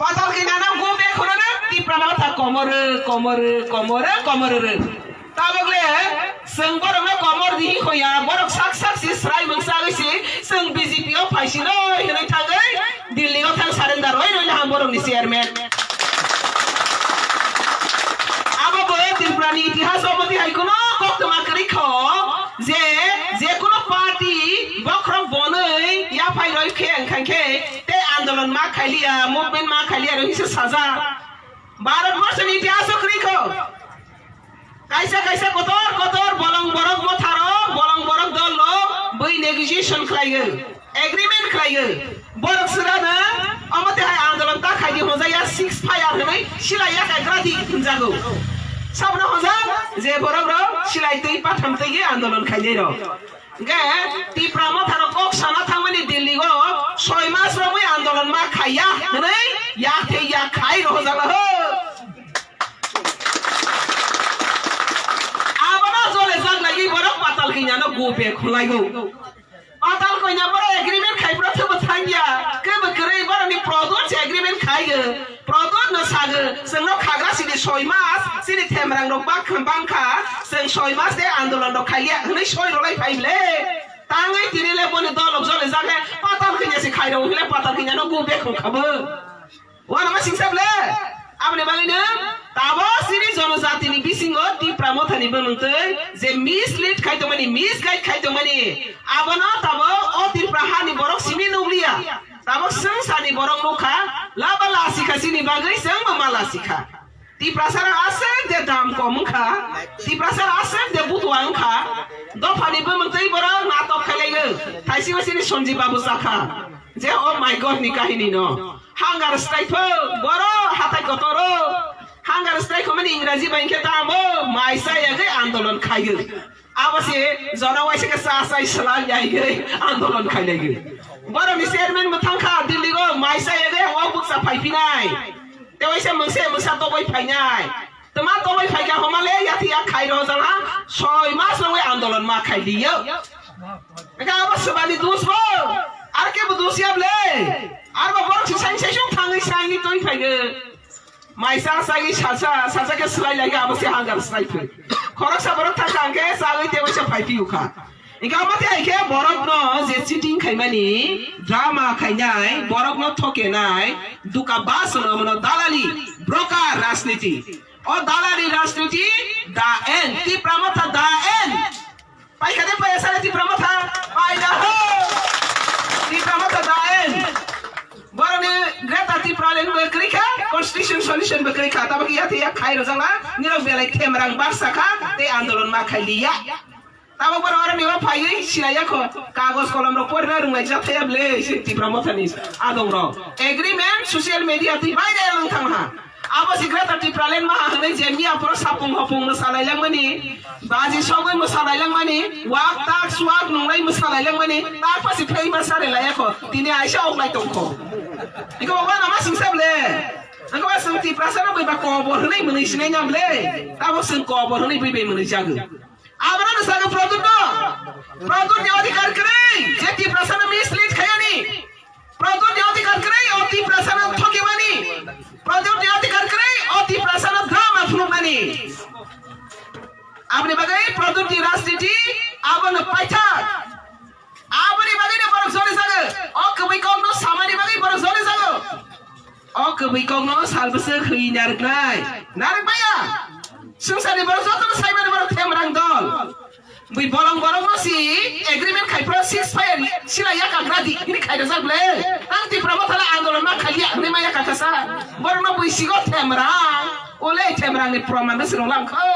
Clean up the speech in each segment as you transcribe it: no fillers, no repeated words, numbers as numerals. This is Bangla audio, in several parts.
patal kinana go be khorana ti pramata komor ta bagle seng borok na komor di khoya borok sak si srai mangsa gisi seng BJP o phaisino hinai thagai Delhi o thang surrender oi noile ham borok ni chairman abo boy Tripurani ইতিহাস অবধি হয় কোন বক্তব্য করি খ যে কোন পার্টি বক্রম বনই ইয়া ফাই রই খেং খাইখে তে আন্দোলন মা খাইলিয়া মুভমেন্ট মা খাইলিয়া রইছে সাজা ভারতবর্ষের ইতিহাস করি খ কাইসা কতর বলং বরক মথারো বলং বরক দল বই নেগোসিয়েশন খাইগো এগ্রিমেন্ট খাইগো বরক সুরানা অমতে হাই আন্দোলন তা খাইদি হজায়া 6 ফায়ার হই সিলাইয়া কাইগ্রাদি জাগো সাবনা হজা যে বরক র সিলাইতেই পাঠামতেই আন্দোলন খাইদে র গে ত্রিপুরা মথারো কক সানা থামনি দিল্লি গো 6 মাস রই আন্দোলন মা খাইয়া হই ইয়া খাই র হজালা হ patal kinya no go be khulai go patal koina boro agreement khai pro thobo thangya ke bakre boro ni product agreement khai ge product no sag seng no khaga sini 6 mas sini themrang no bang kha seng 6 mas de andolon no khaiya nei 6 rolai phaile tangai tinile bone dolok jole jage patal kinya se khai ro hile patal kinya no go be khabo wana ma singsable আপনি বাঙালি তাবো সিরি জনজাতিনি বিসিঙ্গ তি প্রামথানি বমতে যে মিসলিড খাইতো মানে মিসগাইড খাইতো মানে আবনা তাবো ও তি প্রাহানি বরক সিমি নুবলিয়া তাবো সংসানি বরক নখা লাবালা শিখা সিনি বাগৈ সং মালা শিখা তি প্রাসার আছে যে দাম কম খা তি প্রাসার আছে যে বুতওয়াং খা দফানি বমতে বরক নাটক খাইলাইগো থাইসি মাসিনি সঞ্জীব বাবু সাখা যে ও মাই গড নি কাহিনী ন হাঙ্গার স্ট্রাইক বড় হাতাই কতর হাঙ্গার স্ট্রাইক মানে ইংরেজি বাইকে তামো মাইসা এগে আন্দোলন খাইগে আবাসে জনওয়াইসে সাসাই সালান যাইগে আন্দোলন খাইলাইগে বড় নি চেয়ারম্যান মথাংখা দিল্লি গো মাইসা এগে ও বুকসা ফাইপিনাই তেওইসে মংসে মংসা তবই ফাইনাই তোমা তবই ফাইকা হমালে ইয়াতিয়া খাই রজালা 6 মাস লই আন্দোলন মা খাইলিও একা আবাসে বানি দুসবো আর কে বুদুসিয়াবলে আর বড় সিসাই সেসং থাঙ্গি সাইনি তই ফাইগে মাইসা সাগি সাসা কে স্লাই লাগে আবসে হাঙ্গার স্লাই ফে খরকসা বড় থাকাঙ্গে সাগই তেওসে ফাইপি উখা ইকা মতে আইকে বরক ন যে চিটিং খাইমানি ড্রামা খাইনাই বরক ন ঠকে নাই দুকা বাস ন মন দালালি ব্রোকার রাজনীতি ও দালালি রাজনীতি দা এন তি প্রামথা দা এন পাইখানে পয়সা তি প্রামথা পাইলা হো তি প্রামথা দা এন বরনে গ্রেটা তি প্রালেন বেক্রিকা কনস্টিটিউশন সলিউশন বেক্রিকা তবে কি ইয়াতে খাই রজালা নিরব বেলাই থেমরাং বারসাকা তে আন্দোলন মা খাইলিয়া তবে বড় বড় নিও ফাইই সিলাইয়া খ কাগজ কলম র পড়না রুমাই যাতে এবলে তি প্রামথানি আদং র এগ্রিমেন্ট সোশ্যাল মিডিয়া তি বাইরে লং থাংহা আবো সিগ্রেটা তি প্রালেন মা হনে জেমিয়া পর সাপুং হপুং মসালাইলাং মানি বাজি সগৈ মসালাইলাং মানি ওয়াক তাক সুয়াক নংলাই মসালাইলাং মানি তার পাশে ফেই মাসারে লাইয়া খ তিনে আইসা অগলাই তংখ ইকো বাবা নামা সিংসাবলে angko asang ti prasana bai ba kobor hne meni sinai nyamle tabo sing kobor hne bai bai meni jagu abana na saga product ni adhikar krai je ti prasana mislead khayani product ni adhikar krai o ti prasana thokimani product ni adhikar krai o ti prasana drama flumani apni bagai product ni rajniti abana paitha abani bagai ne borok sore saga o kabai kong no samani bagai borok sore saga o kabai kong no salbase khoi narak nai narak baya sungsani borok joto saimani borok themrang dol bui bolong borok no si agreement khai pro 6 fire sila ya kagradi ini khai da sagle nanti pramothala andolon ma khali ne ma ya kakasa borok no bui sigo themrang ole themrang ni proman na sino lang kho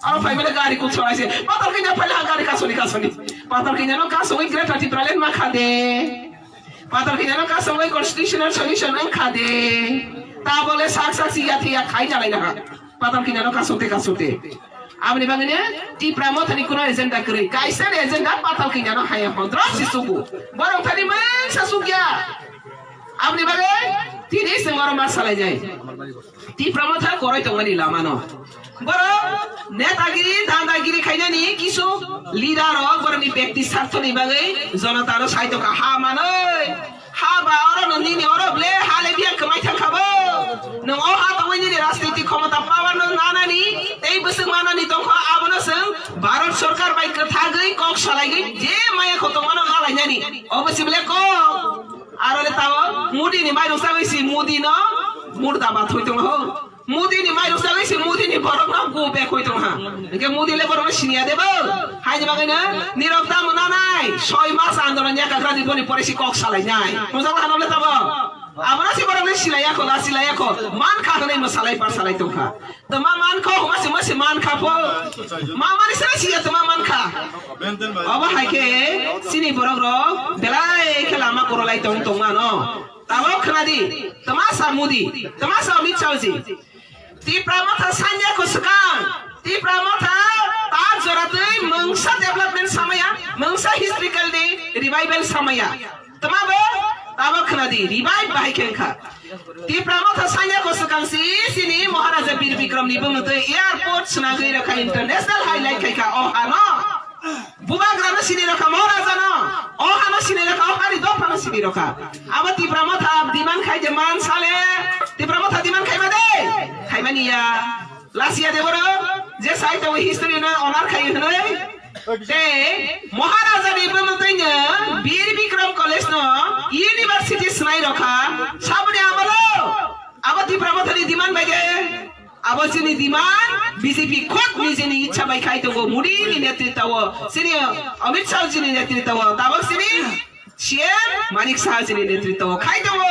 aro phai mele gari ku chhoraise patar kinya phala gari kasoni patar kinya no kasoi great ati pralen ma khade patar kinya no kasoi constitutional solution ang khade ta bole sak siya thia khai jalai na patar kinya no kasote আপনি বাঙালি টি প্রামথানি কোন এজেন্ডা করে কাইসার এজেন্ডা পাতাল কিনা ন হায়া হদ্র সিসুকু বরং থানি মানসা সুগিয়া আপনি বাগে তিনি সঙ্গর মাসালাই যায় টি প্রামথা করাই তমানি লামানো বড় নেতাগিরি দাদাগিরি খাইনানি কিছু লিডার বরনি ব্যক্তি স্বার্থ নিবাগে জনতার সাহিত্য হা মানই হা বা অর নন্দিনী অরবলে হালে বিয়া কামাই থাকাবো ক্ষমতা পাওয়ার নানানি এই বসে মানানি তখন আবনসং ভারত সরকার বাই কথাগৈ কক সালাইগৈ যে মায়া কত মানো নালাই জানি অবশ্যই বলে ক আর হলে তাও মুদিনি মাইরং সাগৈছি মুদি ন মুর্দাবাদ হইতো না মুদিনি মাইরং সাগৈছি মুদিনি বরং না গো ব্যাক হইতো না একে মুদিলে বরং সিনিয়া দেব হাই যে বাগাই না নীরব দাম না নাই 6 মাস আন্দোলন একাগ্রা দিবনি পরে সি কক সালাই নাই মোজা হানলে তাও আমরা সি বরং সিলাইয়া কো মান খা নাই মশালাই পার সালাই তো খা তো মা মান খা মাসে মাসে মান খা পো মা মানি সালাই সিয়া তো মা মান খা অবা হাইকে সিনি বরং র বেলাই খেলা মা করলাই তং তং মা ন তাও খনাদি tamasa mudi tamasa Amit Shahji ti pramata sanya ko sekarang ti pramata ta joratei mangsa development samaya mangsa historical day revival samaya tamaba tawa khnadi revive bai kenka ti pramata sanya ko sekarang sini Maharaja Bir Bikram ni bumute airport sunagoi rakha international highlight kaika oh ano bubagrana sini rakha Maharaja no oh ano sini rakha oh hari dopana sini rakha aba ti pramata diman khai je man sale ti pramata diman khai made khai mania lasia de boro je saito history na onar khai hnoi te Maharaja ni bumute nya Bir Bikram college no university snai rakha sabne amalo aba ti pramata ni diman bage aba sini diman BJP khot nijeni ichha bai khai togo mudi ni netritwa sini Amit Shah ji ni netritwa tabak sini CM Manik Shah ji ni netritwa khai togo